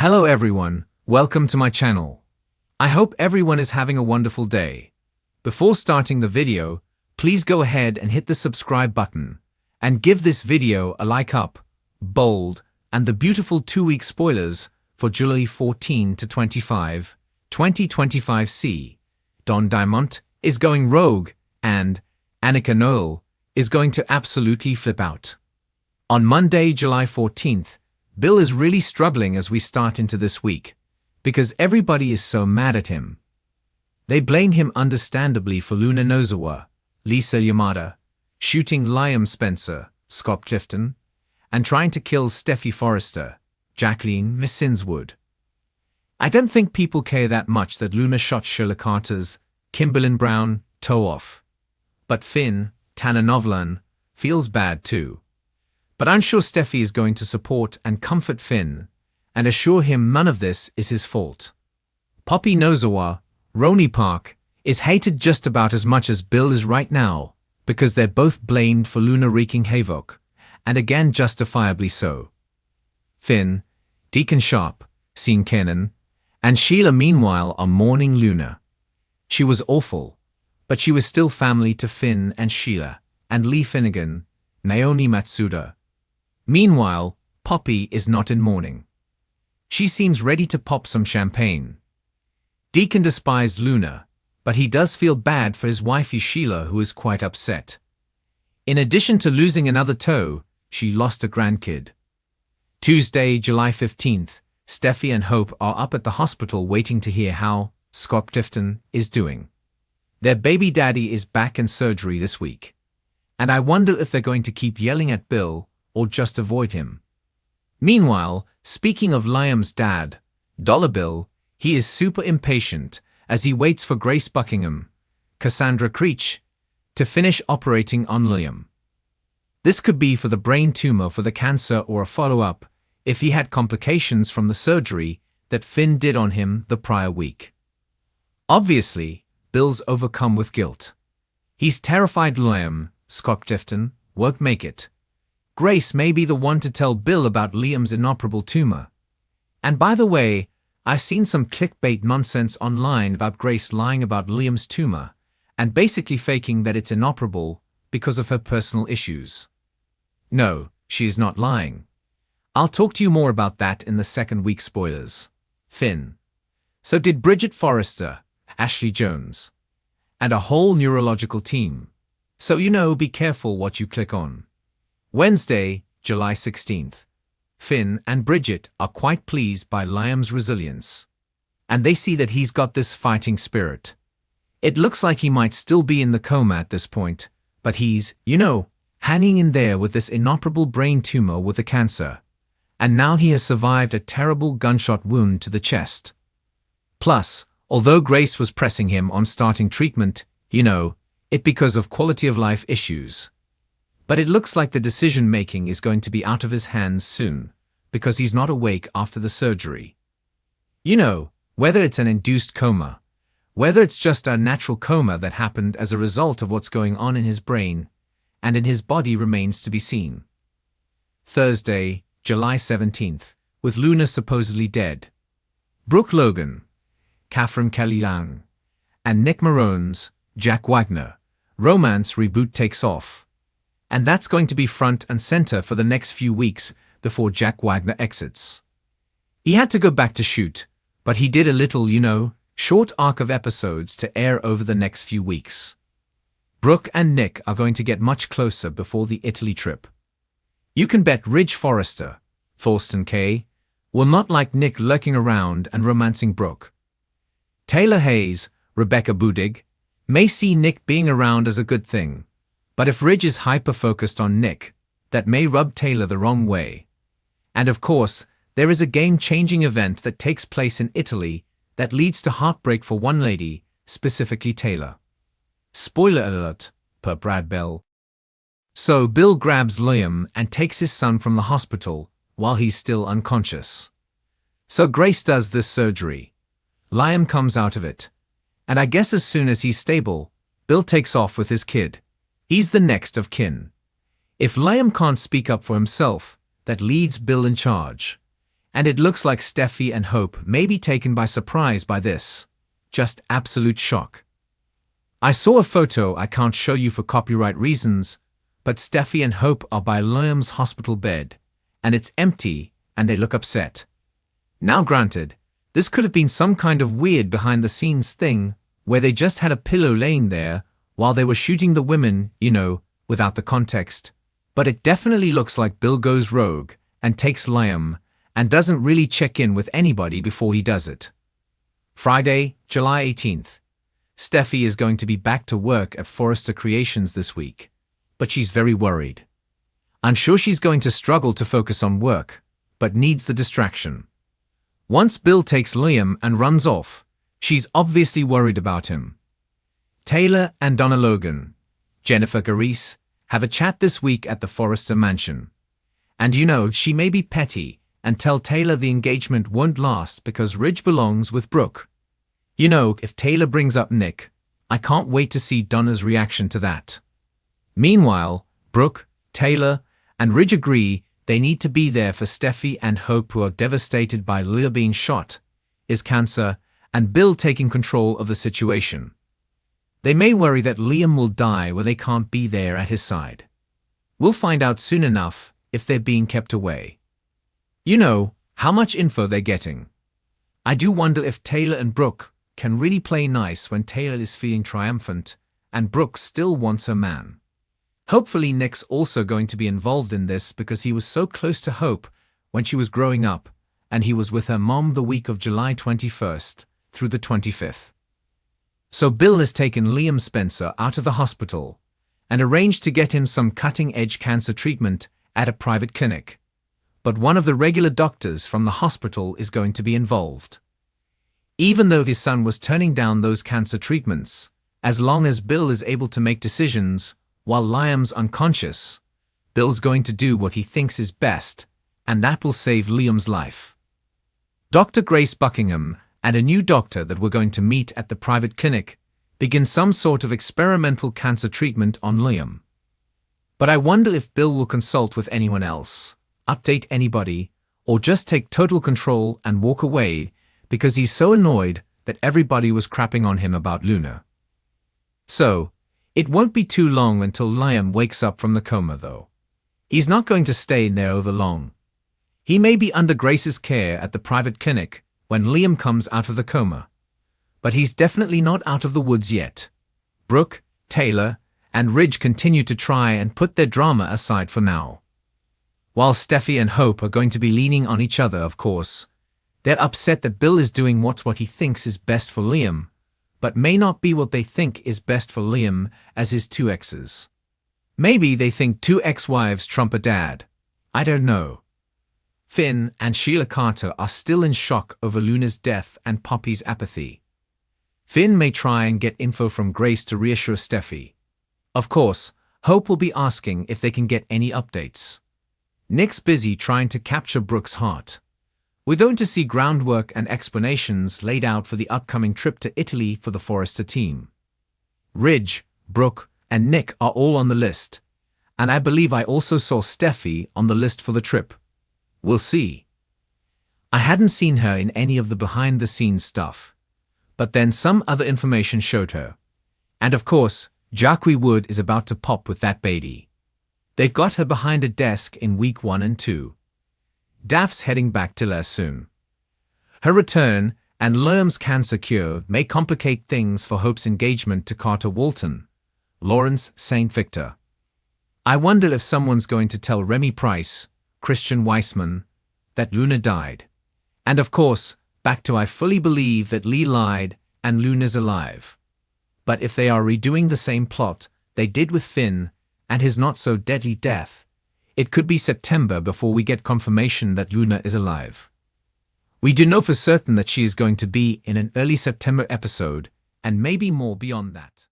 Hello everyone, welcome to my channel. I hope everyone is having a wonderful day. Before starting the video, please go ahead and hit the subscribe button and give this video a like up, bold, and the beautiful 2-week spoilers for July 14 to 25, 2025 C. Don Diamont is going rogue and Annika Noel is going to absolutely flip out. On Monday, July 14th, Bill is really struggling as we start into this week, because everybody is so mad at him. They blame him understandably for Luna Nozawa, Lisa Yamada, shooting Liam Spencer, Scott Clifton, and trying to kill Steffi Forrester, Jacqueline Missinswood. I don't think people care that much that Luna shot Shirley Carter's Kimberlyn Brown toe off. But Finn, Tanner Novlan, feels bad too. But I'm sure Steffi is going to support and comfort Finn, and assure him none of this is his fault. Poppy Nozawa, Roni Park, is hated just about as much as Bill is right now, because they're both blamed for Luna wreaking havoc, and again justifiably so. Finn, Deacon Sharp, Sean Kenan, and Sheila meanwhile are mourning Luna. She was awful, but she was still family to Finn and Sheila, and Lee Finnegan, Naomi Matsuda. Meanwhile, Poppy is not in mourning. She seems ready to pop some champagne. Deacon despised Luna, but he does feel bad for his wifey Sheila, who is quite upset. In addition to losing another toe, she lost a grandkid. Tuesday, July 15th, Steffi and Hope are up at the hospital waiting to hear how Scott Clifton is doing. Their baby daddy is back in surgery this week, and I wonder if they're going to keep yelling at Bill or just avoid him. Meanwhile, speaking of Liam's dad, Dollar Bill, he is super impatient as he waits for Grace Buckingham, Cassandra Creech, to finish operating on Liam. This could be for the brain tumor for the cancer or a follow-up if he had complications from the surgery that Finn did on him the prior week. Obviously, Bill's overcome with guilt. He's terrified Liam, Scott Clifton, won't make it. Grace may be the one to tell Bill about Liam's inoperable tumor. And by the way, I've seen some clickbait nonsense online about Grace lying about Liam's tumor and basically faking that it's inoperable because of her personal issues. No, she is not lying. I'll talk to you more about that in the second week spoilers. Finn. So did Bridget Forrester, Ashley Jones, and a whole neurological team. So be careful what you click on. Wednesday, July 16th. Finn and Bridget are quite pleased by Liam's resilience, and they see that he's got this fighting spirit. It looks like he might still be in the coma at this point, but he's, hanging in there with this inoperable brain tumor with a cancer, and now he has survived a terrible gunshot wound to the chest. Plus, although Grace was pressing him on starting treatment, it because of quality of life issues. But it looks like the decision-making is going to be out of his hands soon, because he's not awake after the surgery. Whether it's an induced coma, whether it's just a natural coma that happened as a result of what's going on in his brain and in his body remains to be seen. Thursday, July 17th, with Luna supposedly dead. Brooke Logan, Catherine Kelly-Lang, and Nick Marone's Jack Wagner romance reboot takes off. And that's going to be front and center for the next few weeks before Jack Wagner exits. He had to go back to shoot, but he did a little, short arc of episodes to air over the next few weeks. Brooke and Nick are going to get much closer before the Italy trip. You can bet Ridge Forrester, Thorsten Kaye, will not like Nick lurking around and romancing Brooke. Taylor Hayes, Rebecca Budig, may see Nick being around as a good thing. But if Ridge is hyper-focused on Nick, that may rub Taylor the wrong way. And of course, there is a game-changing event that takes place in Italy that leads to heartbreak for one lady, specifically Taylor. Spoiler alert, per Brad Bell. So Bill grabs Liam and takes his son from the hospital while he's still unconscious. So Grace does this surgery. Liam comes out of it. And I guess as soon as he's stable, Bill takes off with his kid. He's the next of kin. If Liam can't speak up for himself, that leads Bill in charge. And it looks like Steffi and Hope may be taken by surprise by this. Just absolute shock. I saw a photo I can't show you for copyright reasons, but Steffi and Hope are by Liam's hospital bed, and it's empty, and they look upset. Now granted, this could have been some kind of weird behind-the-scenes thing, where they just had a pillow laying there while they were shooting the women, without the context. But it definitely looks like Bill goes rogue and takes Liam and doesn't really check in with anybody before he does it. Friday, July 18th. Steffi is going to be back to work at Forrester Creations this week, but she's very worried. I'm sure she's going to struggle to focus on work, but needs the distraction. Once Bill takes Liam and runs off, she's obviously worried about him. Taylor and Donna Logan, Jennifer Gareese, have a chat this week at the Forrester mansion. And she may be petty and tell Taylor the engagement won't last because Ridge belongs with Brooke. If Taylor brings up Nick, I can't wait to see Donna's reaction to that. Meanwhile, Brooke, Taylor, and Ridge agree they need to be there for Steffi and Hope, who are devastated by Leah being shot, is cancer, and Bill taking control of the situation. They may worry that Liam will die when they can't be there at his side. We'll find out soon enough if they're being kept away. How much info they're getting. I do wonder if Taylor and Brooke can really play nice when Taylor is feeling triumphant and Brooke still wants her man. Hopefully Nick's also going to be involved in this because he was so close to Hope when she was growing up, and he was with her mom the week of July 21st through the 25th. So Bill has taken Liam Spencer out of the hospital and arranged to get him some cutting-edge cancer treatment at a private clinic. But one of the regular doctors from the hospital is going to be involved. Even though his son was turning down those cancer treatments, as long as Bill is able to make decisions while Liam's unconscious, Bill's going to do what he thinks is best, and that will save Liam's life. Dr. Grace Buckingham and a new doctor that we're going to meet at the private clinic begin some sort of experimental cancer treatment on Liam. But I wonder if Bill will consult with anyone else, update anybody, or just take total control and walk away because he's so annoyed that everybody was crapping on him about Luna. So, it won't be too long until Liam wakes up from the coma, though. He's not going to stay in there over long. He may be under Grace's care at the private clinic when Liam comes out of the coma. But he's definitely not out of the woods yet. Brooke, Taylor, and Ridge continue to try and put their drama aside for now. While Steffi and Hope are going to be leaning on each other, of course, they're upset that Bill is doing what he thinks is best for Liam, but may not be what they think is best for Liam as his two exes. Maybe they think two ex-wives trump a dad. I don't know. Finn and Sheila Carter are still in shock over Luna's death and Poppy's apathy. Finn may try and get info from Grace to reassure Steffi. Of course, Hope will be asking if they can get any updates. Nick's busy trying to capture Brooke's heart. We're going to see groundwork and explanations laid out for the upcoming trip to Italy for the Forrester team. Ridge, Brooke, and Nick are all on the list, and I believe I also saw Steffi on the list for the trip. We'll see. I hadn't seen her in any of the behind-the-scenes stuff, but then some other information showed her. And of course, Jacqui Wood is about to pop with that baby. They've got her behind a desk in week 1 and 2. Daph's heading back to Les soon. Her return and Liam's cancer cure may complicate things for Hope's engagement to Carter Walton, Lawrence St. Victor. I wonder if someone's going to tell Remy Price, Christian Weissman, that Luna died. And of course, back to I fully believe that Lee lied and Luna's alive. But if they are redoing the same plot they did with Finn and his not-so-deadly death, it could be September before we get confirmation that Luna is alive. We do know for certain that she is going to be in an early September episode, and maybe more beyond that.